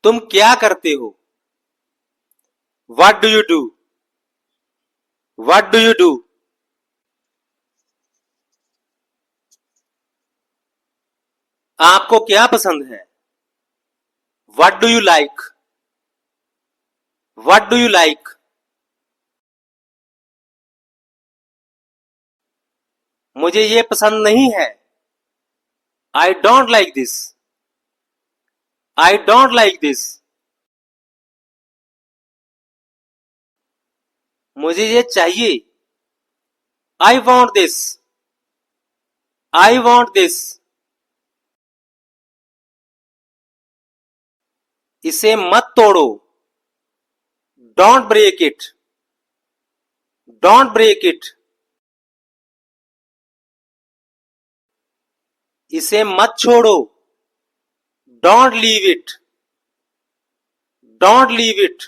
तुम क्या करते हो? What do you do? What do you do? आपको क्या पसंद है? What do you like? What do you like? मुझे ये पसंद नहीं है। I don't like this. I don't like this. मुझे ये चाहिए। I want this. I want this. इसे मत तोड़ो। Don't break it. Don't break it. इसे मत छोड़ो। Don't leave it. Don't leave it.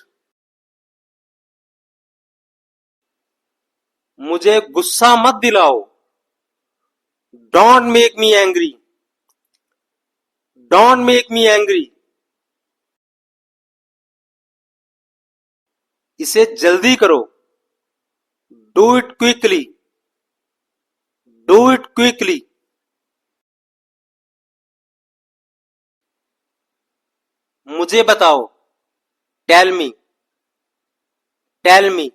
मुझे गुस्सा मत दिलाओ। Don't make me angry. Don't make me angry. इसे जल्दी करो। Do it quickly. Do it quickly. मुझे बताओ। Tell me. Tell me.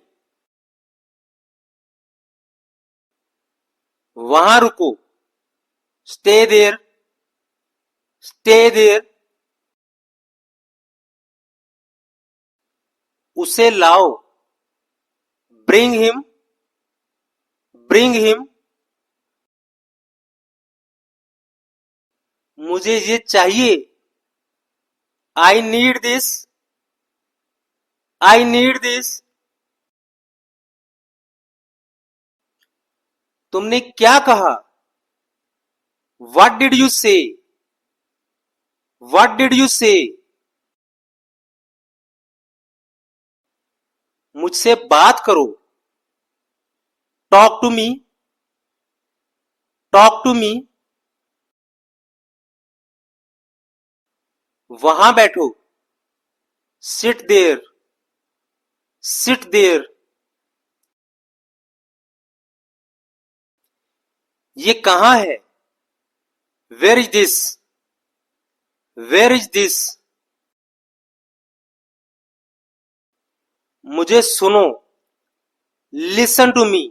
वहां रुको। Stay there. Stay there. उसे लाओ। Bring him. Bring him. मुझे ये चाहिए। I need this. I need this. तुमने क्या कहा? What did you say? What did you say? मुझसे बात करो। Talk to me. Talk to me. वहां बैठो। Sit there. Sit there. ये कहां है? Where is this? Where is this? मुझे सुनो। Listen to me.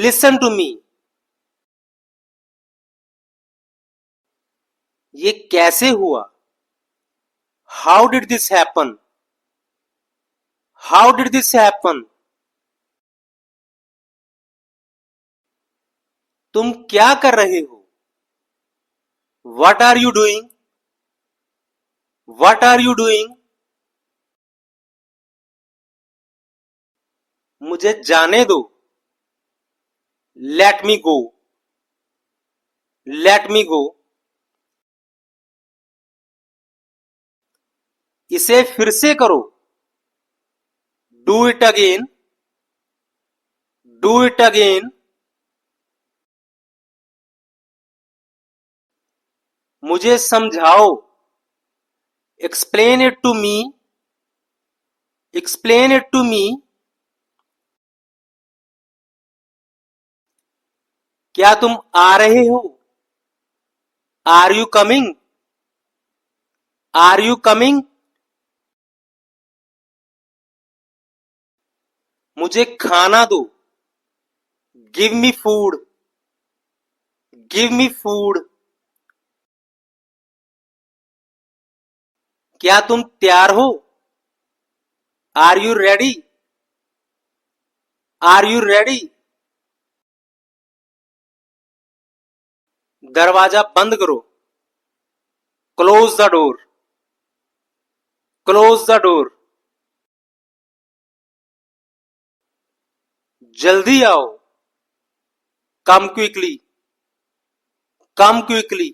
Listen to me. ये कैसे हुआ? How did this happen? How did this happen? तुम क्या कर रहे हो? What are you doing? What are you doing? मुझे जाने दो। Let me go. Let me go. इसे फिर से करो। Do it again. Do it again. मुझे समझाओ। Explain it to me. Explain it to me. क्या तुम आ रहे हो? Are you coming? Are you coming? मुझे खाना दो। Give me food. Give me food. क्या तुम तैयार हो? Are you ready? Are you ready? दरवाजा बंद करो। Close the door. Close the door. जल्दी आओ। Come quickly. Come quickly.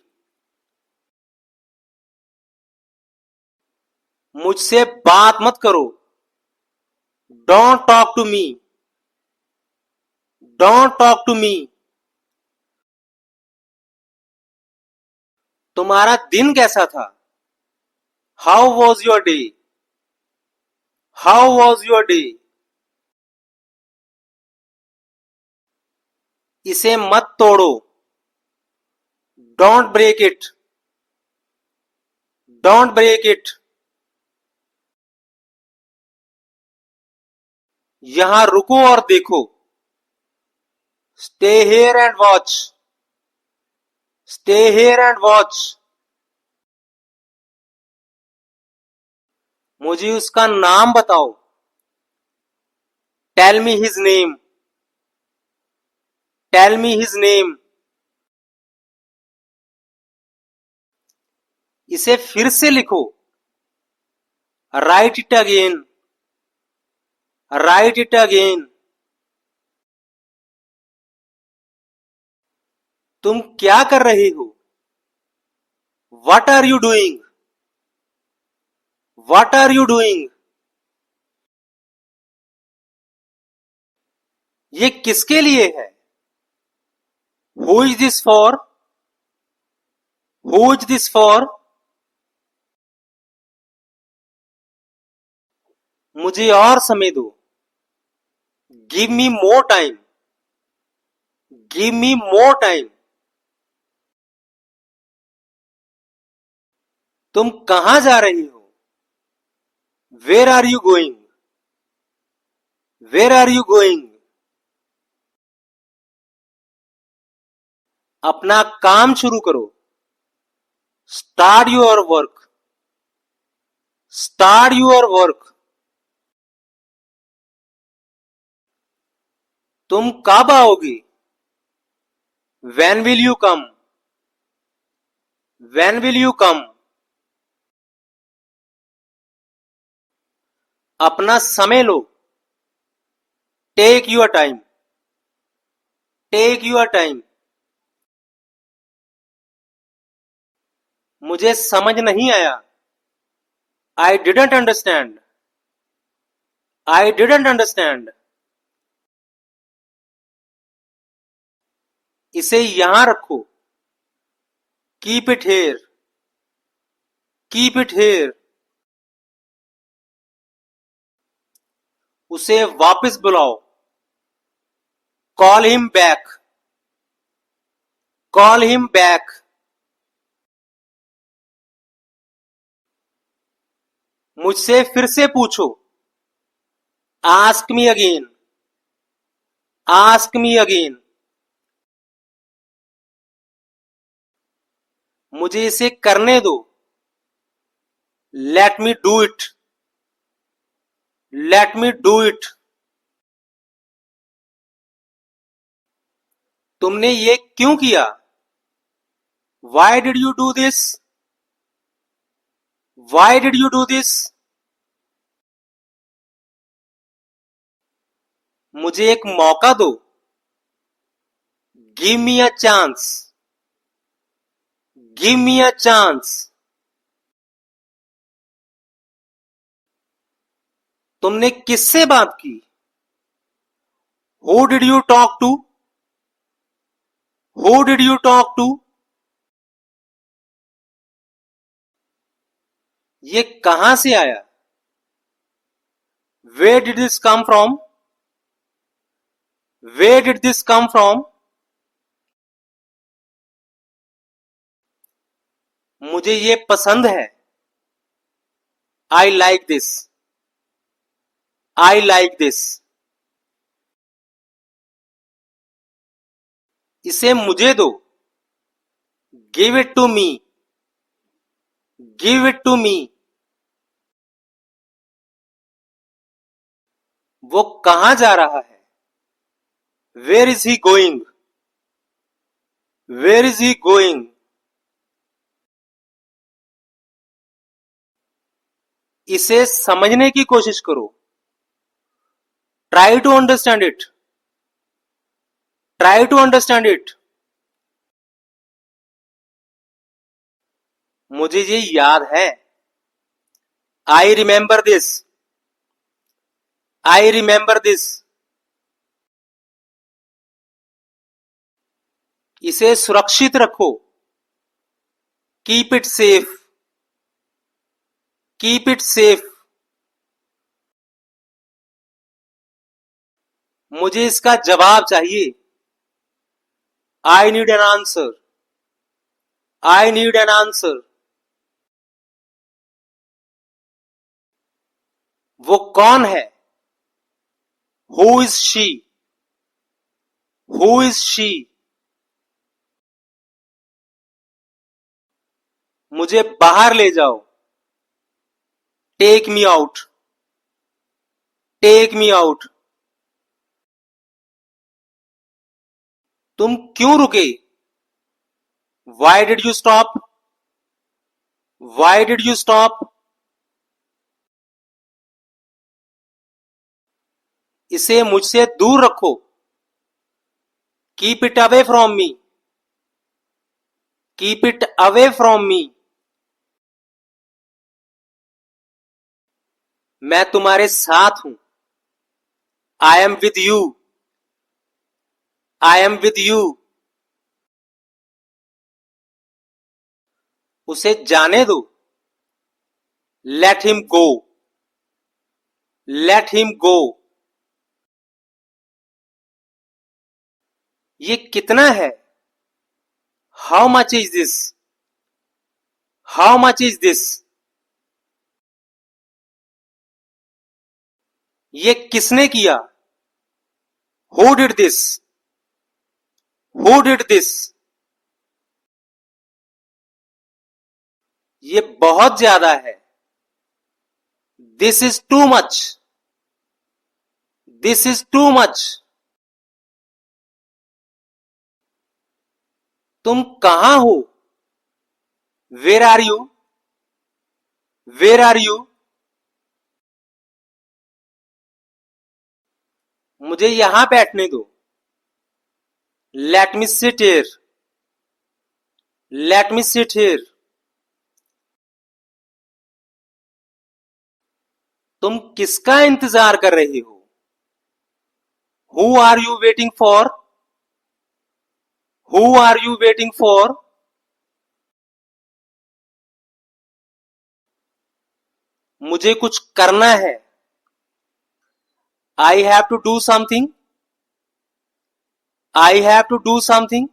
मुझसे बात मत करो। Don't talk to me. Don't talk to me. तुम्हारा दिन कैसा था? How was your day? How was your day? इसे मत तोड़ो। Don't break it. Don't break it. यहां रुको और देखो। Stay here and watch. Stay here and watch. मुझे उसका नाम बताओ। Tell me his name. Tell me his name. इसे फिर से लिखो। Write it again. Write it again. तुम क्या कर रहे हो? What are you doing? What are you doing? ये किसके लिए है? Who is this for? Who is this for? मुझे और समय दो। Give me more time. Give me more time. तुम कहां जा रही हो? Where are you going? Where are you going? अपना काम शुरू करो। Start your work. Start your work. तुम कब आओगे? When will you come? When will you come? अपना समय लो। Take your time. Take your time. मुझे समझ नहीं आया। I didn't understand. I didn't understand. इसे यहां रखो। Keep it here. Keep it here. उसे वापस बुलाओ। Call him back. Call him back. मुझसे फिर से पूछो। Ask me again. Ask me again. मुझे इसे करने दो। Let me do it. Let me do it. तुमने ये क्यों किया? Why did you do this? Why did you do this? मुझे एक मौका दो। Give me a chance. Give me a chance. तुमने किससे बात की? Who did you talk to? Who did you talk to? ये कहां से आया? Where did this come from? Where did this come from? मुझे ये पसंद है। I like this. I like this. इसे मुझे दो। Give it to me. Give it to me. वो कहां जा रहा है? Where is he going? Where is he going? इसे समझने की कोशिश करो। Try to understand it. Try to understand it. मुझे ये याद है। I remember this. I remember this. इसे सुरक्षित रखो। Keep it safe. Keep it safe. मुझे इसका जवाब चाहिए। I need an answer. I need an answer. वो कौन है? Who is she? Who is she? मुझे बाहर ले जाओ। Take me out. Take me out. तुम क्यों रुके? Why did you stop? Why did you stop? इसे मुझसे दूर रखो। Keep it away from me. Keep it away from me. मैं तुम्हारे साथ हूं। I am with you. I am with you. उसे जाने दो। Let him go. Let him go. ये कितना है? How much is this? How much is this? ये किसने किया? Who did this? Who did this? ये बहुत ज्यादा है। This is too much. This is too much. तुम कहां हो? Where are you? Where are you? मुझे यहां बैठने दो। Let me sit here. Let me sit here. तुम किसका इंतजार कर रहे हो? Who are you waiting for? Who are you waiting for? मुझे कुछ करना है। I have to do something. I have to do something.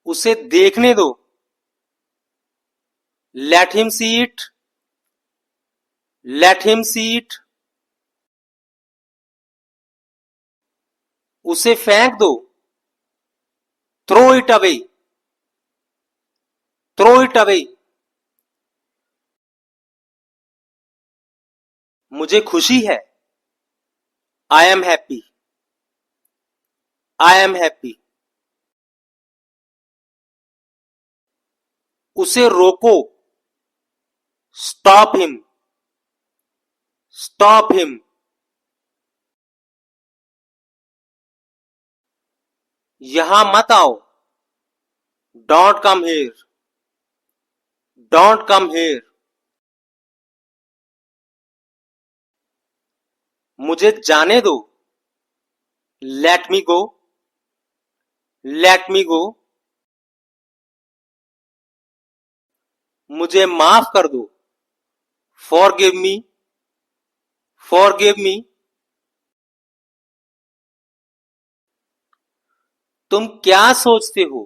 उसे देखने दो। Let him see it. Let him see it. उसे फेंक दो। Throw it away. Throw it away. मुझे खुशी है। I am happy. I am happy. उसे रोको। Stop him. Stop him. यहां मत आओ। Don't come here. Don't come here. मुझे जाने दो। लेट मी गो। लेट मी गो। मुझे माफ कर दो। Forgive me. Forgive me. तुम क्या सोचते हो?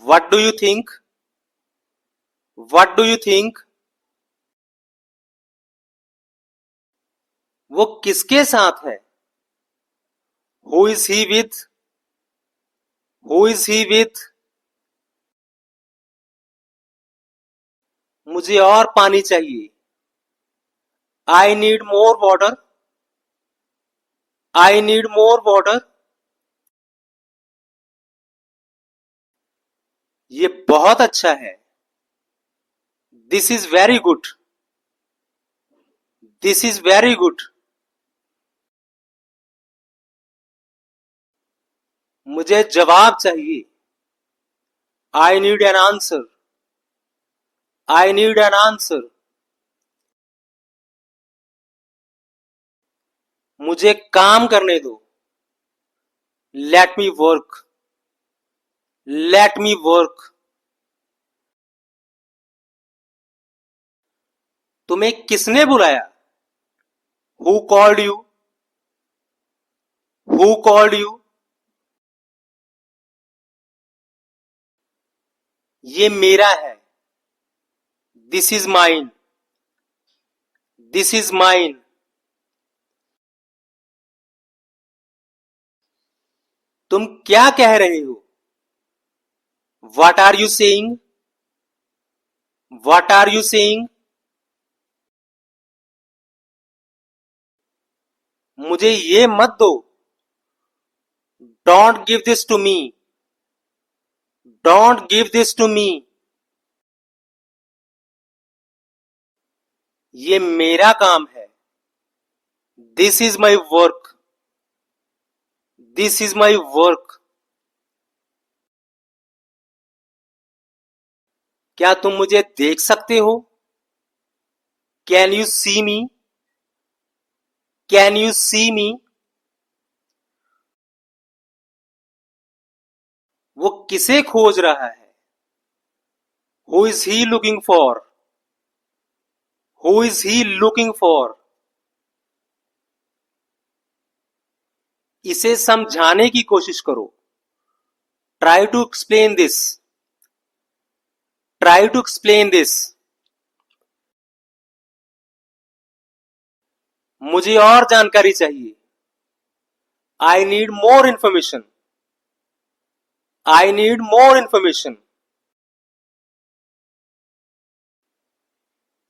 What do you think? What do you think? वो किसके साथ है? Who is he with? Who is he with? मुझे और पानी चाहिए। I need more water. I need more water. ये बहुत अच्छा है। This is very good. This is very good. मुझे जवाब चाहिए। I need an answer. I need an answer. मुझे काम करने दो। लेट मी वर्क। Let me work. तुम्हें किसने बुलाया? Who called you? Who called you? ये मेरा है. This is mine. This is mine. तुम क्या कह रहे हो? What are you saying? What are you saying? मुझे ये मत दो. Don't give this to me. Don't give this to me. ये मेरा काम है. This is my work. This is my work. क्या तुम मुझे देख सकते हो? Can you see me? Can you see me? वो किसे खोज रहा है? Who is he looking for? Who is he looking for? इसे समझाने की कोशिश करो. Try to explain this. Try to explain this. मुझे और जानकारी चाहिए. I need more information. I need more information.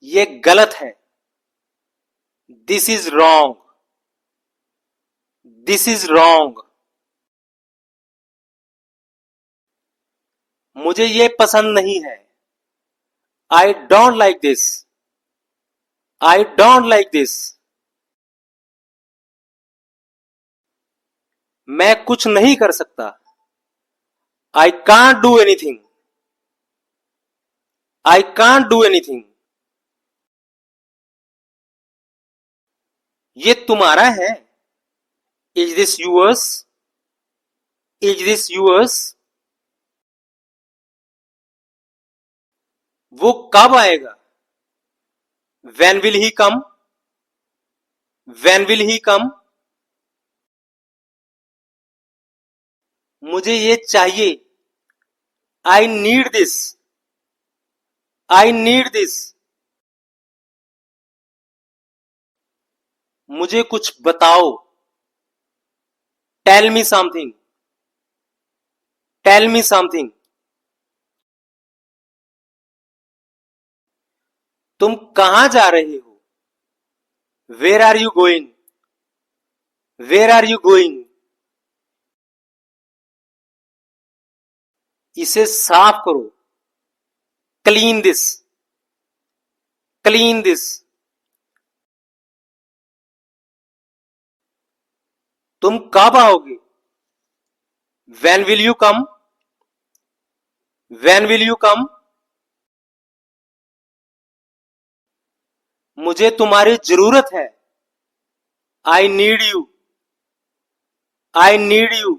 ये गलत है. This is wrong. This is wrong. मुझे ये पसंद नहीं है. I don't like this. I don't like this. मैं कुछ नहीं कर सकता. I can't do anything. I can't do anything. ये तुम्हारा है. Is this yours? Is this yours? वो कब आएगा? When will he come? When will he come? मुझे ये चाहिए. I need this. I need this. मुझे कुछ बताओ. Tell me something. Tell me something. तुम कहां जा रहे हो? Where are you going? Where are you going? इसे साफ करो. Clean this. Clean this. तुम कब आओगे? When will you come? When will you come? मुझे तुम्हारी जरूरत है. I need you. I need you.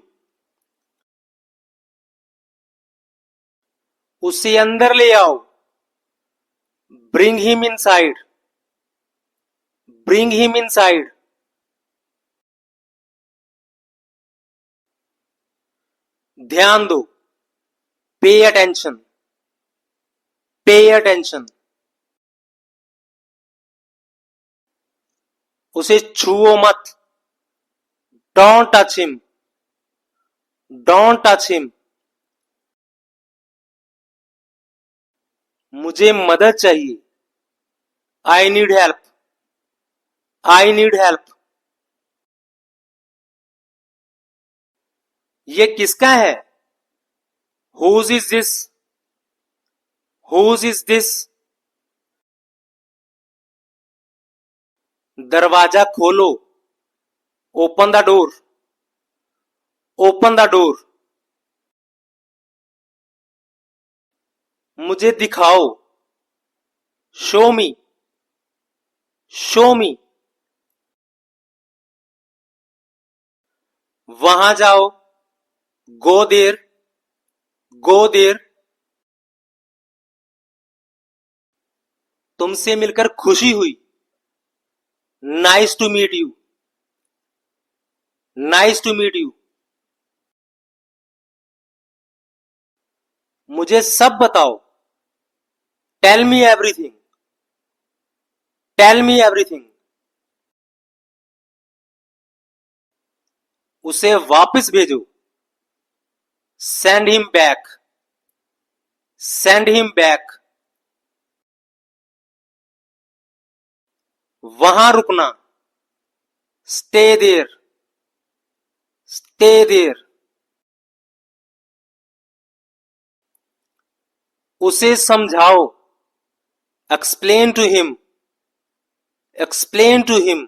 उसे अंदर ले आओ. Bring him inside. Bring him inside. ध्यान दो. Pay attention. Pay attention. उसे छुओ मत. Don't touch him. Don't touch him. मुझे मदद चाहिए. I need help. I need help. ये किसका है? Whose is this? Whose is this? दरवाजा खोलो. Open the door. Open the door. मुझे दिखाओ. Show me. Show me. वहां जाओ. Go there. Go there. तुमसे मिलकर खुशी हुई। Nice to meet you. Nice to meet you. मुझे सब बताओ। Tell me everything. Tell me everything. उसे वापस भेजो। Send him back. Send him back. वहां रुकना। Stay there. Stay there. उसे समझाओ। Explain to him. Explain to him.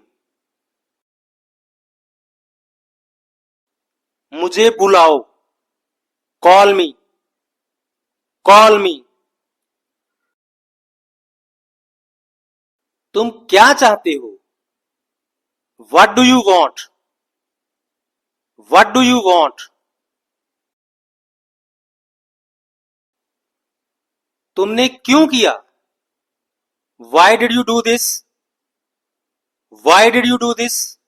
मुझे बुलाओ। Call me. Call me. तुम क्या चाहते हो? What do you want? What do you want? तुमने क्यों किया? Why did you do this? Why did you do this?